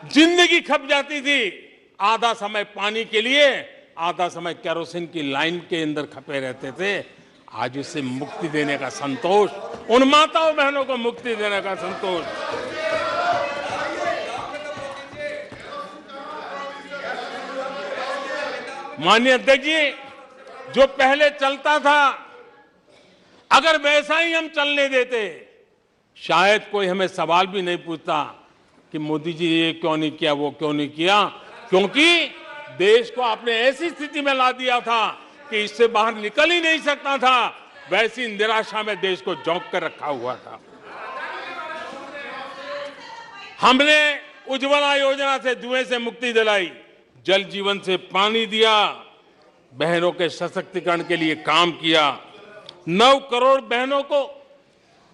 जिंदगी खप जाती थी, आधा समय पानी के लिए, आधा समय केरोसिन की लाइन के अंदर खपे रहते थे। आज उससे मुक्ति देने का संतोष, उन माताओं बहनों को मुक्ति देने का संतोष। माननीय अध्यक्ष जी, जो पहले चलता था, अगर वैसा ही हम चलने देते, शायद कोई हमें सवाल भी नहीं पूछता कि मोदी जी ये क्यों नहीं किया, वो क्यों नहीं किया, क्योंकि देश को आपने ऐसी स्थिति में ला दिया था कि इससे बाहर निकल ही नहीं सकता था। वैसी निराशा में देश को झोंक कर रखा हुआ था। हमने उज्ज्वला योजना से धुएं से मुक्ति दिलाई, जल जीवन से पानी दिया, बहनों के सशक्तिकरण के लिए काम किया, 9 करोड़ बहनों को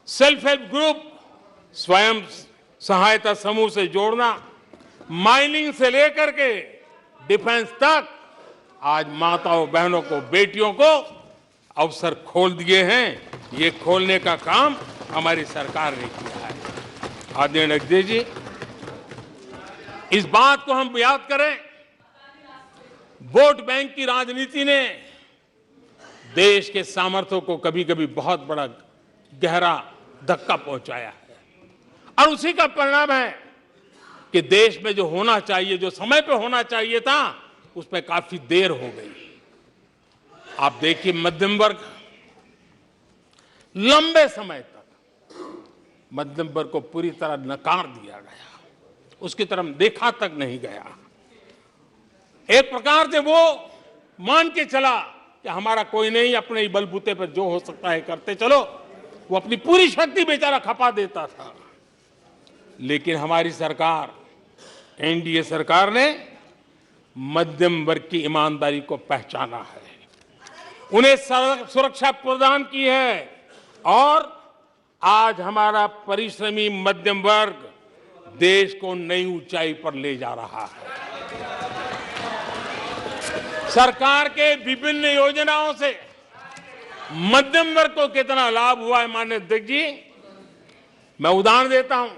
सेल्फ हेल्प ग्रुप, स्वयं सहायता समूह से जोड़ना, माइनिंग से लेकर के डिफेंस तक आज माताओं बहनों को, बेटियों को अवसर खोल दिए हैं। ये खोलने का काम हमारी सरकार ने किया है। आदरणीय अध्यक्ष जी, इस बात को हम याद करें, वोट बैंक की राजनीति ने देश के सामर्थ्य को कभी कभी बहुत बड़ा गहरा धक्का पहुंचाया है, और उसी का परिणाम है कि देश में जो होना चाहिए, जो समय पे होना चाहिए था, उसमें काफी देर हो गई। आप देखिए, मध्यम वर्ग लंबे समय तक मध्यम वर्ग को पूरी तरह नकार दिया गया, उसकी तरफ देखा तक नहीं गया। एक प्रकार से वो मान के चला कि हमारा कोई नहीं, अपने ही बलबूते पर जो हो सकता है करते चलो। वो अपनी पूरी शक्ति बेचारा खपा देता था। लेकिन हमारी सरकार, एनडीए सरकार ने मध्यम वर्ग की ईमानदारी को पहचाना है, उन्हें सुरक्षा प्रदान की है, और आज हमारा परिश्रमी मध्यम वर्ग देश को नई ऊंचाई पर ले जा रहा है। सरकार के विभिन्न योजनाओं से मध्यम वर्ग को कितना लाभ हुआ है, माननीय अध्यक्ष जी, मैं उदाहरण देता हूं।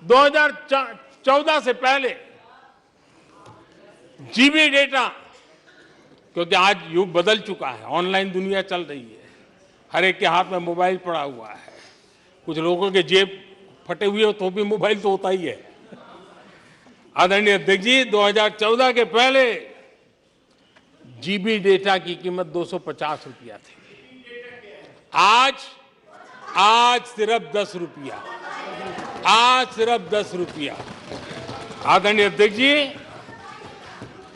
2014 से पहले जीबी डेटा, क्योंकि आज युग बदल चुका है, ऑनलाइन दुनिया चल रही है, हर एक के हाथ में मोबाइल पड़ा हुआ है, कुछ लोगों के जेब फटे हुए हो तो भी मोबाइल तो होता ही है। आदरणीय अध्यक्ष जी, 2014 के पहले जीबी डेटा की कीमत 250 रुपया थी, आज सिर्फ 10 रुपया, आज सिर्फ 10 रुपया। आदरणीय अध्यक्ष जी,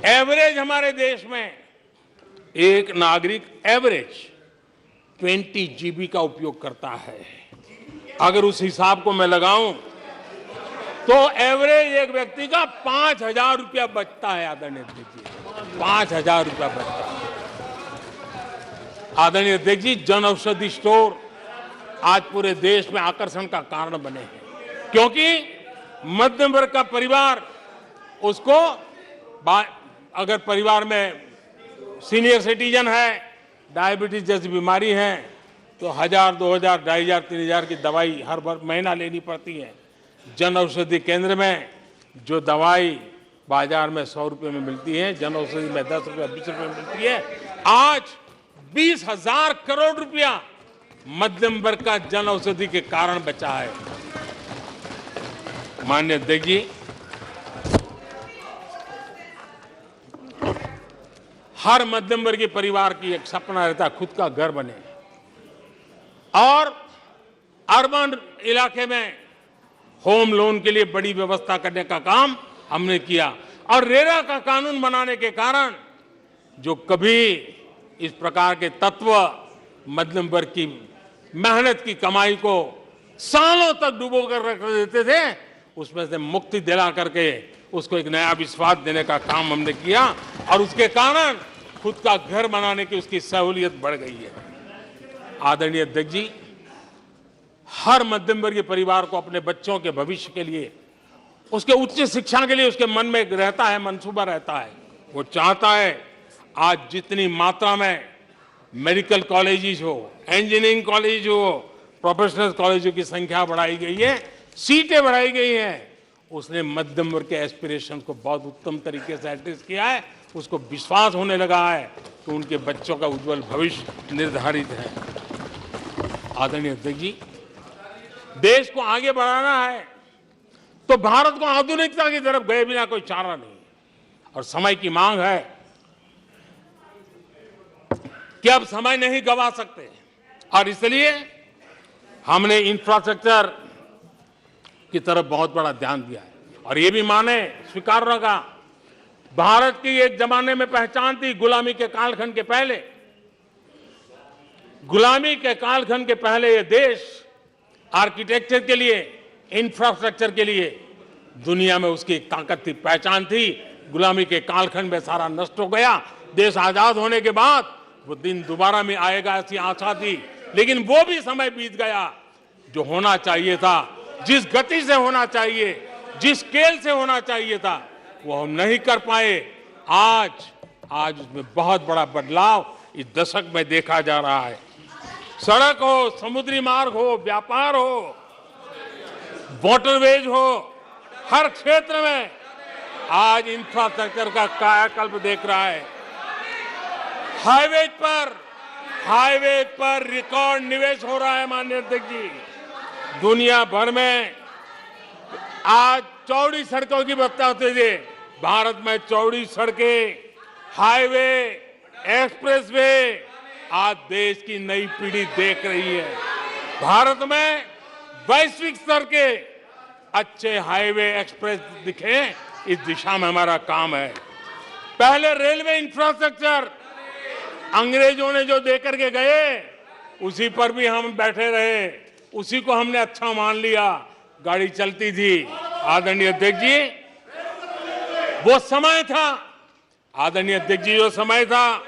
एवरेज हमारे देश में एक नागरिक एवरेज 20 जीबी का उपयोग करता है। अगर उस हिसाब को मैं लगाऊं तो एवरेज एक व्यक्ति का 5,000 रुपया बचता है। आदरणीय अध्यक्ष जी, 5,000 रुपया बचता है। आदरणीय अध्यक्ष जी, जन औषधि स्टोर आज पूरे देश में आकर्षण का कारण बने हैं, क्योंकि मध्यम वर्ग का परिवार, उसको अगर परिवार में सीनियर सिटीजन है, डायबिटीज जैसी बीमारी है, तो 1,000, 2,000, 2,500, 3,000 की दवाई हर महीना लेनी पड़ती है। जन औषधि केंद्र में जो दवाई बाजार में 100 रुपये में मिलती है, जन औषधि में 10 रुपये, 20 रुपये में मिलती है। आज 20,000 करोड़ रुपया मध्यम वर्ग का जन औषधि के कारण बचा है। माननीय अध्यक्ष जी, हर मध्यम वर्गीय परिवार की एक सपना रहता है खुद का घर बने, और अर्बन इलाके में होम लोन के लिए बड़ी व्यवस्था करने का काम हमने किया, और रेरा का कानून बनाने के कारण जो कभी इस प्रकार के तत्व मध्यम वर्ग की मेहनत की कमाई को सालों तक डुबो कर रख देते थे, उसमें से मुक्ति दिला करके उसको एक नया विश्वास देने का काम हमने किया, और उसके कारण खुद का घर बनाने की उसकी सहूलियत बढ़ गई है। आदरणीय अध्यक्ष जी, हर मध्यम वर्गीय परिवार को अपने बच्चों के भविष्य के लिए, उसके उच्च शिक्षा के लिए उसके मन में रहता है, मंसूबा रहता है, वो चाहता है आज जितनी मात्रा में मेडिकल कॉलेजेस हो, इंजीनियरिंग कॉलेज हो, प्रोफेशनल कॉलेजों की संख्या बढ़ाई गई है, सीटें बढ़ाई गई हैं, उसने मध्यम वर्ग के एस्पिरेशन को बहुत उत्तम तरीके से एड्रेस किया है। उसको विश्वास होने लगा है कि उनके बच्चों का उज्जवल भविष्य निर्धारित है। आदरणीय अध्यक्ष जी, देश को आगे बढ़ाना है तो भारत को आधुनिकता की तरफ गए बिना कोई चारा नहीं, और समय की मांग है कि अब समय नहीं गंवा सकते, और इसलिए हमने इंफ्रास्ट्रक्चर की तरफ बहुत बड़ा ध्यान दिया है। और ये भी माने स्वीकार रखा, भारत की एक जमाने में पहचान थी गुलामी के कालखंड के पहले। गुलामी के कालखंड के पहले ये देश आर्किटेक्चर के लिए, इंफ्रास्ट्रक्चर के लिए दुनिया में उसकी एक ताकत थी, पहचान थी। गुलामी के कालखंड में सारा नष्ट हो गया। देश आजाद होने के बाद वो दिन दोबारा में आएगा ऐसी आशा थी, लेकिन वो भी समय बीत गया। जो होना चाहिए था, जिस गति से होना चाहिए, जिस स्केल से होना चाहिए था, वो हम नहीं कर पाए। आज उसमें बहुत बड़ा बदलाव इस दशक में देखा जा रहा है। सड़क हो, समुद्री मार्ग हो, व्यापार हो, वाटरवेज हो, हर क्षेत्र में आज इंफ्रास्ट्रक्चर का कायाकल्प देख रहा है। हाईवे पर रिकॉर्ड निवेश हो रहा है। माननीय अध्यक्ष जी, दुनिया भर में आज चौड़ी सड़कों की बात होती है। भारत में चौड़ी सड़कें, हाईवे, एक्सप्रेसवे आज देश की नई पीढ़ी देख रही है। भारत में वैश्विक स्तर के अच्छे हाईवे, एक्सप्रेस दिखे, इस दिशा में हमारा काम है। पहले रेलवे इंफ्रास्ट्रक्चर अंग्रेजों ने जो देकर के गए, उसी पर भी हम बैठे रहे, उसी को हमने अच्छा मान लिया, गाड़ी चलती थी। आदरणीय अध्यक्ष जी, वो समय था, आदरणीय अध्यक्ष जी, जो समय था,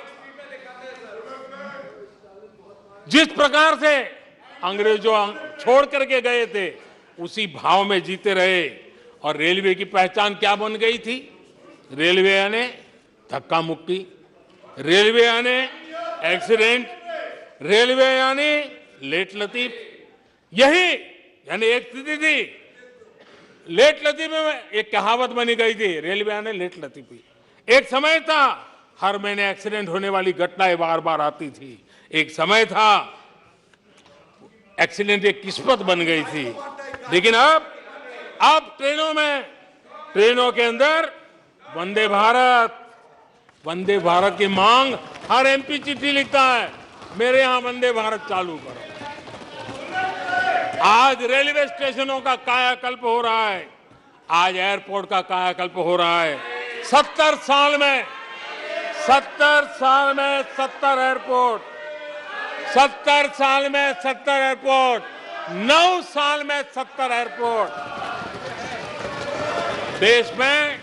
जिस प्रकार से अंग्रेजों छोड़ करके गए थे, उसी भाव में जीते रहे। और रेलवे की पहचान क्या बन गई थी? रेलवे यानी धक्का मुक्की, रेलवे यानी एक्सीडेंट, रेलवे यानी लेट लतीफ। यही यानी एक स्थिति थी। लेट लतीफ में एक कहावत बनी गई थी, रेलवे यानी लेट लतीफी। एक समय था हर महीने एक्सीडेंट होने वाली घटनाएं बार बार आती थी। एक समय था एक्सीडेंट एक किस्मत बन गई थी। लेकिन अब ट्रेनों के अंदर वंदे भारत की मांग, हर एमपी चिट्ठी लिखता है, मेरे यहां वंदे भारत चालू करो। आज रेलवे स्टेशनों का कायाकल्प हो रहा है, आज एयरपोर्ट का कायाकल्प हो रहा है। 70 साल में 70 एयरपोर्ट, 70 साल में 70 एयरपोर्ट, 9 साल में 70 एयरपोर्ट। देश में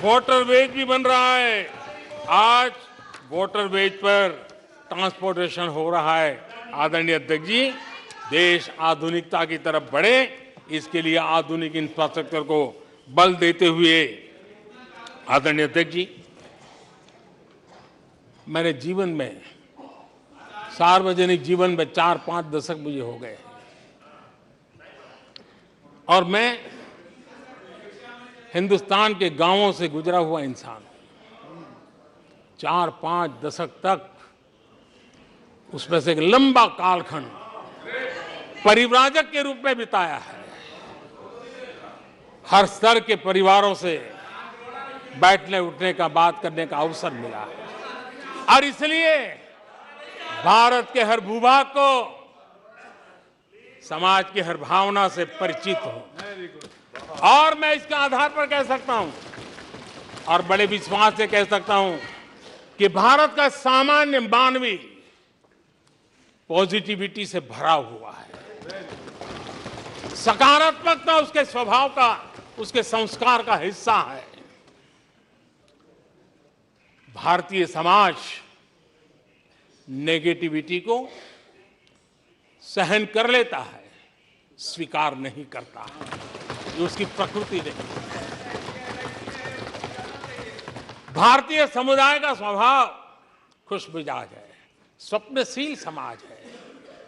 वाटरवेज भी बन रहा है। आज वाटरवेज पर ट्रांसपोर्टेशन हो रहा है। आदरणीय अध्यक्ष जी, देश आधुनिकता की तरफ बढ़े, इसके लिए आधुनिक इंफ्रास्ट्रक्चर को बल देते हुए, आदरणीय अध्यक्ष जी, मेरे जीवन में, सार्वजनिक जीवन में 4-5 दशक मुझे हो गए, और मैं हिंदुस्तान के गांवों से गुजरा हुआ इंसान हूं। 4-5 दशक तक, उसमें से एक लंबा कालखंड परिव्राजक के रूप में बिताया है। हर स्तर के परिवारों से बैठने उठने का, बात करने का अवसर मिला है, और इसलिए भारत के हर भूभाग को, समाज की हर भावना से परिचित हूं। और मैं इसके आधार पर कह सकता हूं, और बड़े विश्वास से कह सकता हूं, कि भारत का सामान्य मानवी पॉजिटिविटी से भरा हुआ है। सकारात्मकता उसके स्वभाव का, उसके संस्कार का हिस्सा है। भारतीय समाज नेगेटिविटी को सहन कर लेता है, स्वीकार नहीं करता। ये उसकी प्रकृति नहीं। भारतीय समुदाय का स्वभाव खुशमिजाज है, स्वप्नशील समाज है,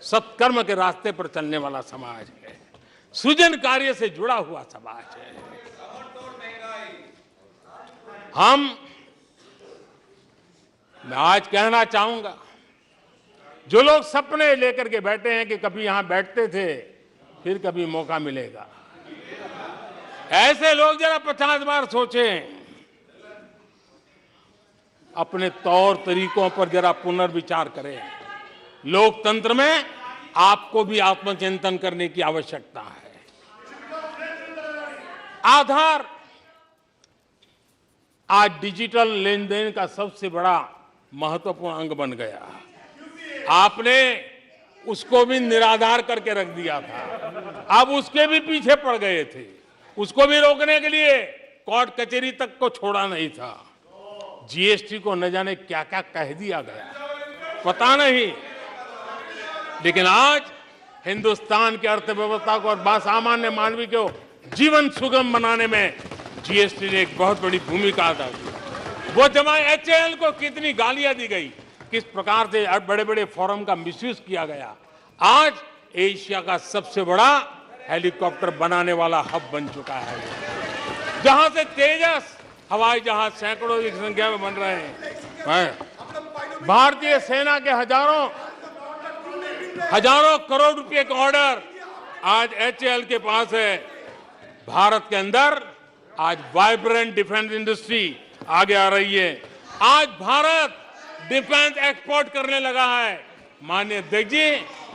सत्कर्म के रास्ते पर चलने वाला समाज है। सृजन कार्य से जुड़ा हुआ समाज है। मैं आज कहना चाहूंगा, जो लोग सपने लेकर के बैठे हैं कि कभी यहां बैठते थे, फिर कभी मौका मिलेगा, ऐसे लोग जरा 50 बार सोचें, अपने तौर तरीकों पर जरा पुनर्विचार करें। लोकतंत्र में आपको भी आत्मचिंतन करने की आवश्यकता है। आधार आज डिजिटल लेन देन का सबसे बड़ा महत्वपूर्ण अंग बन गया। आपने उसको भी निराधार करके रख दिया था, अब उसके भी पीछे पड़ गए थे। उसको भी रोकने के लिए कोर्ट कचहरी तक को छोड़ा नहीं था। जीएसटी को न जाने क्या क्या कह दिया गया, पता नहीं, लेकिन आज हिंदुस्तान की अर्थव्यवस्था को और सामान्य मानवी को जीवन सुगम बनाने में जीएसटी ने एक बहुत बड़ी भूमिका अदा की। वो जमा एचएएल को कितनी गालियां दी गई, किस प्रकार से बड़े बड़े फोरम का मिसयूज किया गया। आज एशिया का सबसे बड़ा हेलीकॉप्टर बनाने वाला हब बन चुका है, जहां से तेजस हवाई जहाज सैकड़ों की संख्या में बन रहे हैं। भारतीय सेना के हजारों करोड़ रुपए का ऑर्डर आज एचएएल के पास है। भारत के अंदर आज वाइब्रेंट डिफेंस इंडस्ट्री आगे आ रही है। आज भारत डिफेंस एक्सपोर्ट करने लगा है। माननीय अध्यक्ष जी,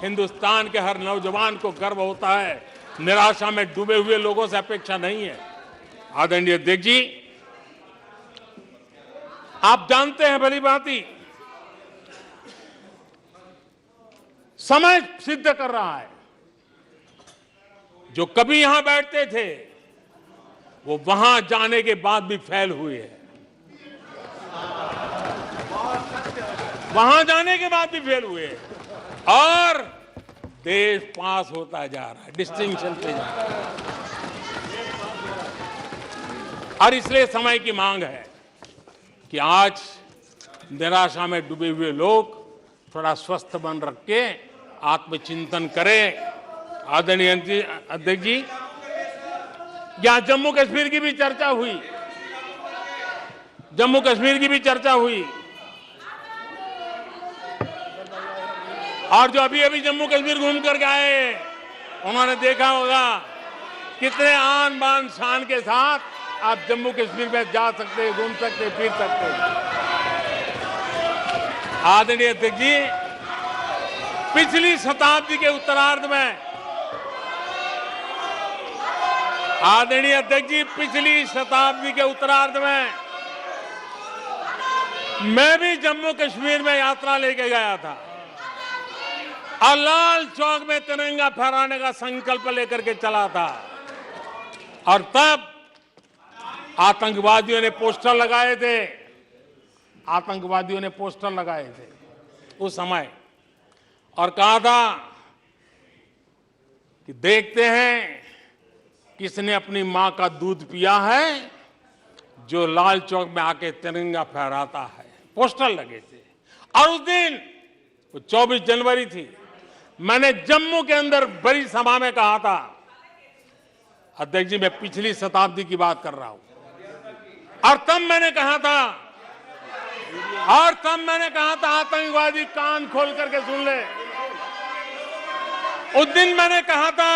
हिंदुस्तान के हर नौजवान को गर्व होता है। निराशा में डूबे हुए लोगों से अपेक्षा नहीं है। आदरणीय अध्यक्ष जी, आप जानते हैं भली भांति, समय सिद्ध कर रहा है, जो कभी यहां बैठते थे वो वहां जाने के बाद भी फेल हुए हैं। वहां जाने के बाद भी फेल हुए हैं और देश पास होता जा रहा है, डिस्टिंक्शन पे जा रहा है। और इसलिए समय की मांग है कि आज निराशा में डूबे हुए लोग थोड़ा स्वस्थ मन रख के आत्मचिंतन करें। आदरणीय अध्यक्ष जी, यहां जम्मू कश्मीर की भी चर्चा हुई, जम्मू कश्मीर की भी चर्चा हुई, और जो अभी अभी जम्मू कश्मीर घूम करके आए, उन्होंने देखा होगा कितने आन बान शान के साथ आप जम्मू कश्मीर में जा सकते, घूम सकते, फिर सकते। आदरणीय अध्यक्ष जी, पिछली शताब्दी के उत्तरार्ध में, आदरणीय अध्यक्ष जी, पिछली शताब्दी के उत्तरार्ध में मैं भी जम्मू कश्मीर में यात्रा लेके गया था और लाल चौक में तिरंगा फहराने का संकल्प लेकर के चला था। और तब आतंकवादियों ने पोस्टर लगाए थे, आतंकवादियों ने पोस्टर लगाए थे उस समय, और कहा था कि देखते हैं किसने अपनी मां का दूध पिया है, जो लाल चौक में आके तिरंगा फहराता है। पोस्टर लगे थे। और उस दिन वो 24 जनवरी थी, मैंने जम्मू के अंदर बड़ी सभा में कहा था, अध्यक्ष जी मैं पिछली शताब्दी की बात कर रहा हूं, और तब मैंने कहा था आतंकवादी कान खोल करके सुन ले। उस दिन मैंने कहा था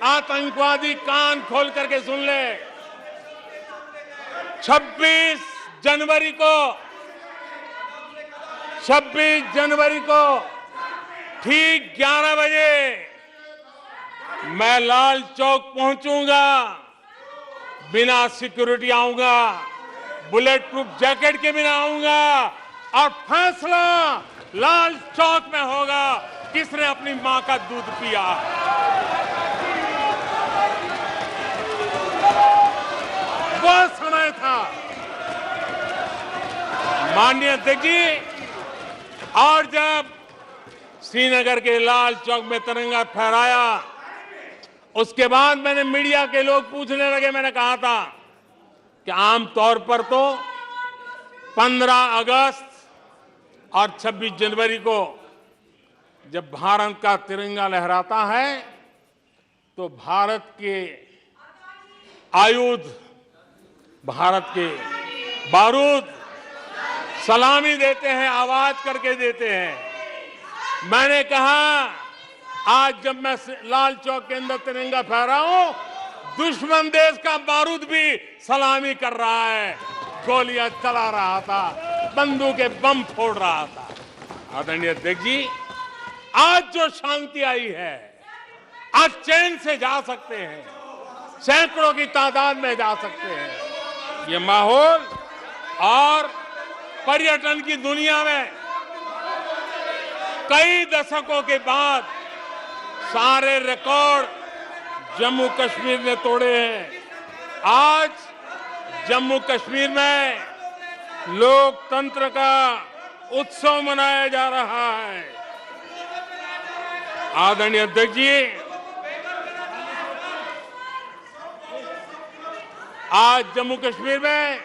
आतंकवादी कान खोल करके सुन ले। 26 जनवरी को ठीक 11 बजे मैं लाल चौक पहुंचूंगा, बिना सिक्योरिटी आऊंगा, बुलेट प्रूफ जैकेट के बिना आऊंगा, और फैसला लाल चौक में होगा किसने अपनी मां का दूध पिया। वो समय था माननीय अध्यक्ष जी। और जब श्रीनगर के लाल चौक में तिरंगा फहराया, उसके बाद मैंने मीडिया के लोग पूछने लगे, मैंने कहा था कि आमतौर पर तो 15 अगस्त और 26 जनवरी को जब भारत का तिरंगा लहराता है तो भारत के आयुध, भारत के बारूद सलामी देते हैं, आवाज करके देते हैं। मैंने कहा आज जब मैं लाल चौक के अंदर तिरंगा फहरा हूं, दुश्मन देश का बारूद भी सलामी कर रहा है, गोलियां चला रहा था, बंदूकें बम फोड़ रहा था। आदरणीय अध्यक्ष जी, आज जो शांति आई है, आज चैन से जा सकते हैं, सैकड़ों की तादाद में जा सकते हैं। ये माहौल और पर्यटन की दुनिया में कई दशकों के बाद सारे रिकॉर्ड जम्मू कश्मीर ने तोड़े हैं। आज जम्मू कश्मीर में लोकतंत्र का उत्सव मनाया जा रहा है। आदरणीय अध्यक्ष जी, आज जम्मू कश्मीर में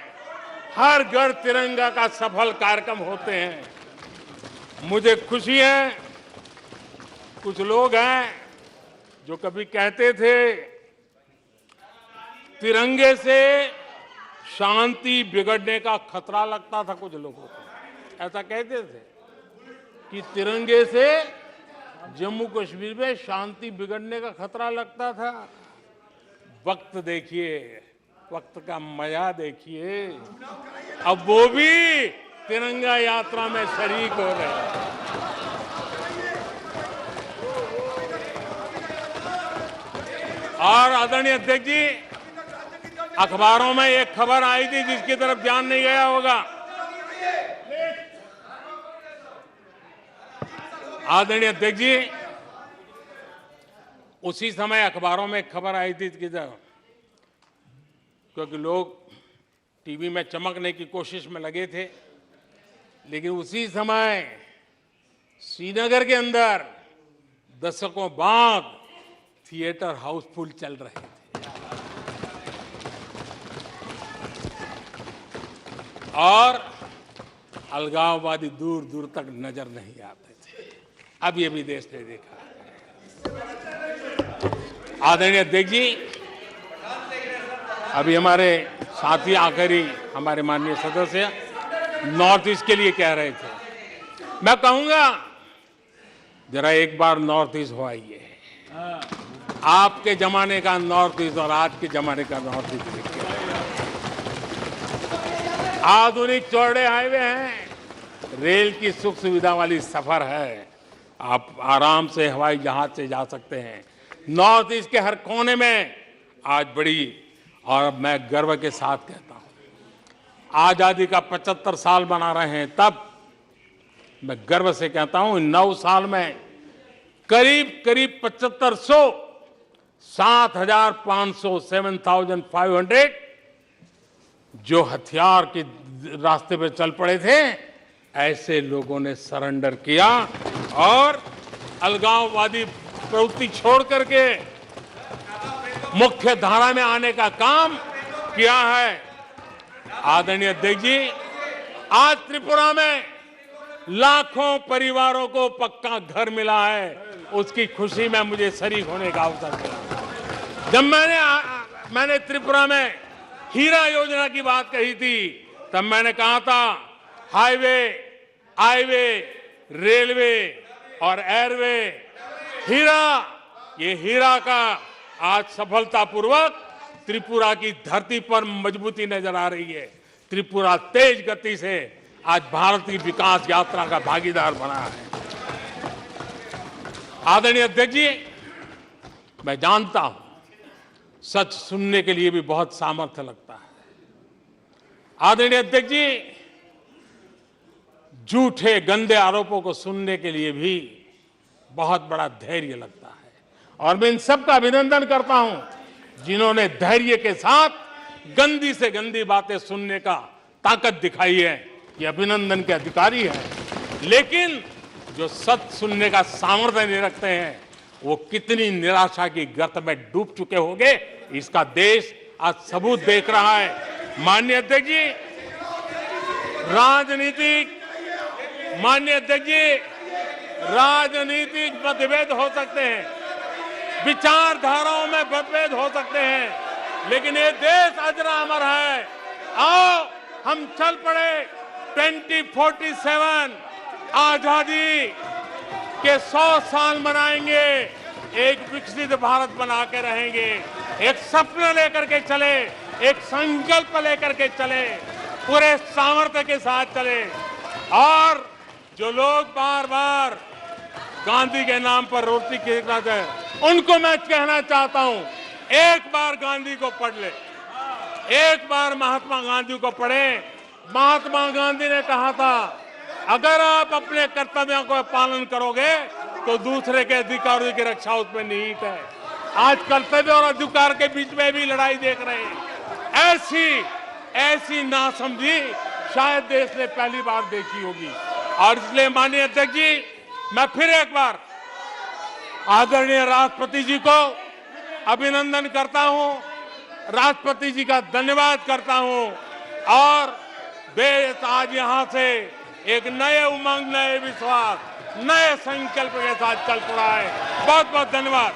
हर घर तिरंगा का सफल कार्यक्रम होते हैं। मुझे खुशी है, कुछ लोग हैं जो कभी कहते थे तिरंगे से शांति बिगड़ने का खतरा लगता था, कुछ लोगों को ऐसा कहते थे कि तिरंगे से जम्मू कश्मीर में शांति बिगड़ने का खतरा लगता था। वक्त देखिए, वक्त का मजा देखिए, अब वो भी तिरंगा यात्रा में शरीक हो रहे हैं। और आदरणीय अध्यक्ष जी, अखबारों में एक खबर आई थी जिसकी तरफ ध्यान नहीं गया होगा। आदरणीय अध्यक्ष जी, उसी समय अखबारों में एक खबर आई थी क्योंकि लोग टीवी में चमकने की कोशिश में लगे थे, लेकिन उसी समय श्रीनगर के अंदर दशकों बाद थिएटर हाउसफुल चल रहे थे। और अलगाववादी दूर दूर तक नजर नहीं आते थे। अब ये भी देश ने देखा है। आदरणीय अध्यक्ष जी, अभी हमारे साथी आखिरी हमारे माननीय सदस्य नॉर्थ ईस्ट के लिए कह रहे थे। मैं कहूंगा जरा एक बार नॉर्थ ईस्ट हो आइए। आपके जमाने का नॉर्थ ईस्ट और आज के जमाने का नॉर्थ ईस्ट देखिए। आधुनिक चौड़े हाईवे हैं, रेल की सुख सुविधा वाली सफर है, आप आराम से हवाई जहाज से जा सकते हैं। नॉर्थ ईस्ट के हर कोने में आज बड़ी, और मैं गर्व के साथ कहता हूं, आजादी का 75 साल मना रहे हैं, तब मैं गर्व से कहता हूं 9 साल में करीब 7500 7,500 7,500 जो हथियार के रास्ते पे चल पड़े थे, ऐसे लोगों ने सरेंडर किया और अलगाववादी प्रवृत्ति छोड़ करके मुख्य धारा में आने का काम किया है। आदरणीय अध्यक्ष जी, आज त्रिपुरा में लाखों परिवारों को पक्का घर मिला है, उसकी खुशी में मुझे शरीक होने का अवसर मिला। जब मैंने त्रिपुरा में हीरा योजना की बात कही थी, तब मैंने कहा था हाईवे, रेलवे और एयरवे, ये हीरा का आज सफलतापूर्वक त्रिपुरा की धरती पर मजबूती नजर आ रही है। त्रिपुरा तेज गति से आज भारत की विकास यात्रा का भागीदार बना है। आदरणीय अध्यक्ष जी, मैं जानता हूं सच सुनने के लिए भी बहुत सामर्थ्य लगता है। आदरणीय अध्यक्ष जी, झूठे गंदे आरोपों को सुनने के लिए भी बहुत बड़ा धैर्य लगता है, और मैं इन सब का अभिनंदन करता हूं जिन्होंने धैर्य के साथ गंदी से गंदी बातें सुनने का ताकत दिखाई है। ये अभिनंदन के अधिकारी हैं। लेकिन जो सच सुनने का सामर्थ्य नहीं रखते हैं, वो कितनी निराशा की गर्त में डूब चुके होंगे, इसका देश आज सबूत देख रहा है। माननीय अध्यक्ष जी, राजनीतिक मतभेद हो सकते हैं, विचारधाराओं में मतभेद हो सकते हैं, लेकिन ये देश अजरा अमर है। आओ हम चल पड़े। 2047 आजादी के 100 साल मनाएंगे, एक विकसित भारत बना के रहेंगे, एक सपना लेकर के चले, एक संकल्प लेकर के चले, पूरे सामर्थ्य के साथ चले। और जो लोग बार बार गांधी के नाम पर रोटी खींचना चाहे, उनको मैं कहना चाहता हूं, एक बार गांधी को पढ़ ले, एक बार महात्मा गांधी को पढ़े। महात्मा गांधी ने कहा था, अगर आप अपने कर्तव्यों को पालन करोगे तो दूसरे के अधिकारों की रक्षा उसमें निहित है। आज कर्तव्य और अधिकार के बीच में भी लड़ाई देख रहे हैं। ऐसी नासमझी शायद देश ने पहली बार देखी होगी। और इसलिए माननीय अध्यक्ष जी, मैं फिर एक बार आदरणीय राष्ट्रपति जी को अभिनंदन करता हूं, राष्ट्रपति जी का धन्यवाद करता हूं। और देश आज यहां से एक नए उमंग, नए विश्वास, नए संकल्प के साथ चल पड़ा है। बहुत बहुत धन्यवाद।